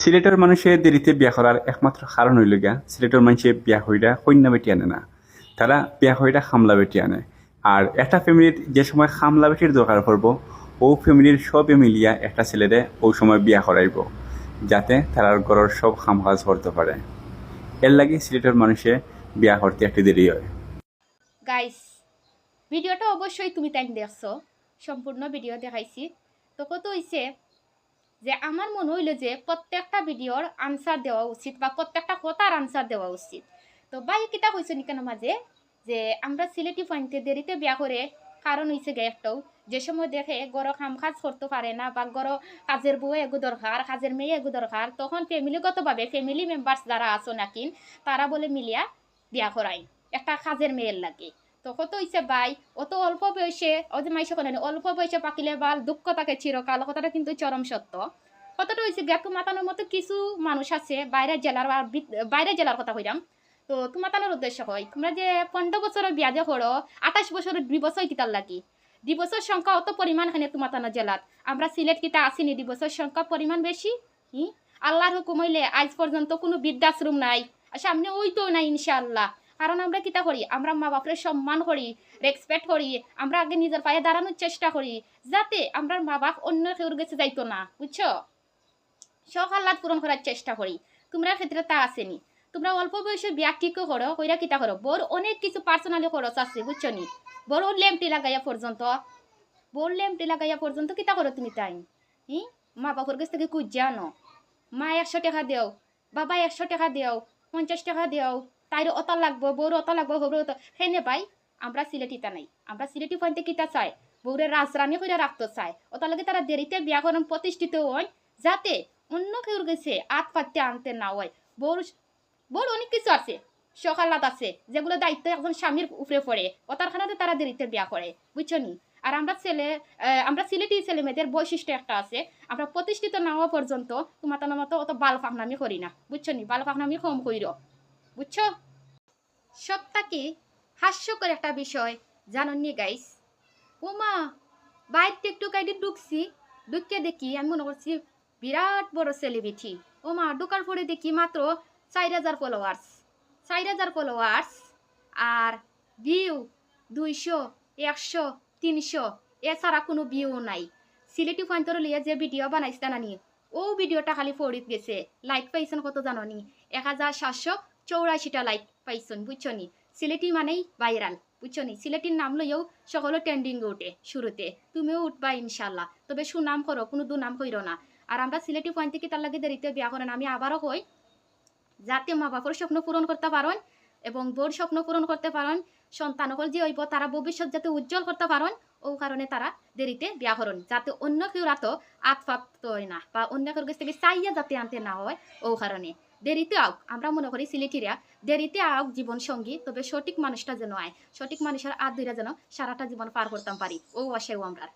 সিলেটের মানুষের দেরিতে বিয়া করার একমাত্র কারণ হইল গিয়া সিলেটের মানুষে বিয়া হইরা কন্যা বেটি আনে না, তারা বিয়া হইরা খামলা বেটি আনে। আর একটা ফ্যামিলির যে সময় খামলা বেটির দরকার পড়ব, ও ফ্যামিলির সবে মিলিয়া একটা ছেলেরে ওই সময় বিয়া করাইব, যাতে তারার ঘরের সব কাম কাজ করতে পারে। এর লাগে সিলেটের মানুষে বিয়া করতে একটু দেরি হয়। গাইস, ভিডিওটা অবশ্যই তুমি তাই দেখছো, সম্পূর্ণ ভিডিও দেখাইছি। তো কত হইছে যে আমার মনে হইলো যে প্রত্যেকটা ভিডিওর আনসার দেওয়া উচিত বা প্রত্যেকটা কথার আনসার দেওয়া উচিত। তো বাই কিতা হয়েছে নি কেন মাঝে যে আমরা সিলেটি ফাইনতে দেরিতে বিয়া করে কারণ হয়েছে গে একটাও, যে সময় দেখে গড় কাম কাজ করতে পারে না বা গড় কাজের বউ এগু দরকার, কাজের মেয়ে এগু দরকার, তখন ফ্যামিলিগতভাবে ফ্যামিলি মেম্বার্স যারা আছো নাকি তারা বলে মিলিয়া বিয়া করাই একটা কাজের মেয়ের লাগে। তো কত হইছে ভাই, অত অল্প বয়সে ও যে মাইসে করেন অল্প বয়সে পাকিলে বাল দুঃখ থাকে চিরকাল, কথাটা কিন্তু চরম সত্য। কতটা হয়েছে গ্যাপু মাতানোর মতো কিছু মানুষ আছে বাইরের জেলার, বাইরের জেলার কথা কইরাম। তো তোমাতানোর উদ্দেশ্য হয় তোমরা যে 15 বছরের বিয়া যে করো, 28 বছরের 2 বছর কিতার লাগি দিবসের সংখ্যা অত পরিমাণ খানে তোমাতানো জেলাত। আমরা সিলেট কিতা আসিনি দিবসের সংখ্যা পরিমাণ বেশি। আল্লাহর হুকুম হইলে আজ পর্যন্ত কোনো বৃদ্ধাশ্রম নাই, সামনে ওই তো নাই ইনশাআল্লাহ। কারণ আমরা কিতা করি, আমরা মা বাপের সম্মান করি, রেসপেক্ট করি, আমরা আগে নিজের পায়ে দাঁড়ানোর চেষ্টা করি, যাতে আমরা মা বাপ অন্য কেউর কাছে যাইতো না, বুঝছো? শখ আহ্লাদ পূরণ করার চেষ্টা করি। তোমরা ক্ষেত্রে তা আসেনি। তোমরা অল্প বয়সে বিয়া ঠিক করো, কইরা কিতা করো, বড় অনেক কিছু পার্সোনালি খরচ আছে, বুঝছো নি? বড় লেমটি লাগাইয়া পর্যন্ত, বড় লেমটি লাগাইয়া পর্যন্ত কিতা করো তুমি তাই? মা বাপর কাছ থেকে কুজ জানো, মা 100 টাকা দেও, বাবা 100 টাকা দেও, 50 টাকা দেও, তাইর অত লাগবো, বউর অত লাগবো, হবর অত হেনে পাই। আমরা সিলেটিটা নাই, আমরা সিলেটি ফাইনতে কিতা চাই, বউরে রাজরানি করে রাখতে চাই। ওটা লাগে তারা দেরিতে বিয়া করেন প্রতিষ্ঠিত হয়, যাতে অন্য কেউর গেছে আত পাততে আনতে না হয়। বউর বউর অনেক কিছু আছে, সকালাত আছে, যেগুলো দায়িত্ব একজন স্বামীর উপরে পড়ে, ওটার খানাতে তারা দেরিতে বিয়া করে, বুঝছো নি? আর আমরা সিলেটি ছেলে মেয়েদের বৈশিষ্ট্য একটা আছে, আমরা প্রতিষ্ঠিত না হওয়া পর্যন্ত তোমার মতো অত বাল ফাঁকনামি করি না, বুঝছো নি? বাল ফাঁকনামি কম কইর, বুঝছো? সবটাকে হাস্যকর একটা বিষয় জাননি গাইস। ওমা, বাইরে একটু কাইডি ঢুকছি, ঢুকে দেখি আমি মনে করছি বিরাট বড় সেলিব্রিটি। ওমা, ঢোকার পরে দেখি মাত্র 4000 ফলোয়ার্স, 4000 ফলোয়ার্স, আর ভিউ 200, 100, 300, এছাড়া কোনো ভিউ নাই। সিলেটি পয়েন্টর লিয়ে যে ভিডিও বানাইছে না নি, ও ভিডিওটা খালি ফরিত গেছে। লাইক পাইছেন কত জানো নি? 1784টা লাইক পাইছেন, বুঝছো নি? সিলেটি মানেই ভাইরাল, বুঝছো নি? সিলেটির নাম লইও সকলে ট্রেন্ডিং উঠে শুরুতে, তুমিও উঠবা ইনশাল্লাহ। তবে সুনাম করো, কোনো দুনাম কইরো না। আর আমরা সিলেটি পয়েন্ট থেকে তার লাগে দেরিতে বিয়া করেন, আমি আবারও কই, যাতে মা বাবার স্বপ্ন পূরণ করতে পারেন এবং বোর স্বপ্ন পূরণ করতে পারেন, সন্তানকল যে হইব তারা ভবিষ্যৎ যাতে উজ্জ্বল করতে পারেন, ও কারণে তারা দেরিতে বিয়া করেন, যাতে অন্য কেউ রাতো আতপ্রাপ্ত হয় না বা অন্য কেউ কাছ থেকে চাইয়া যাতে আনতে না হয়। ও কারণে দেরিতে আওক, আমরা মনে করি সিলেটিরা দেরিতে আওক জীবন সঙ্গী, তবে সঠিক মানুষটা যেন আয়, সঠিক মানুষের আত ধরে যেন সারাটা জীবন পার করতাম পারি, ও আশাও আমরা।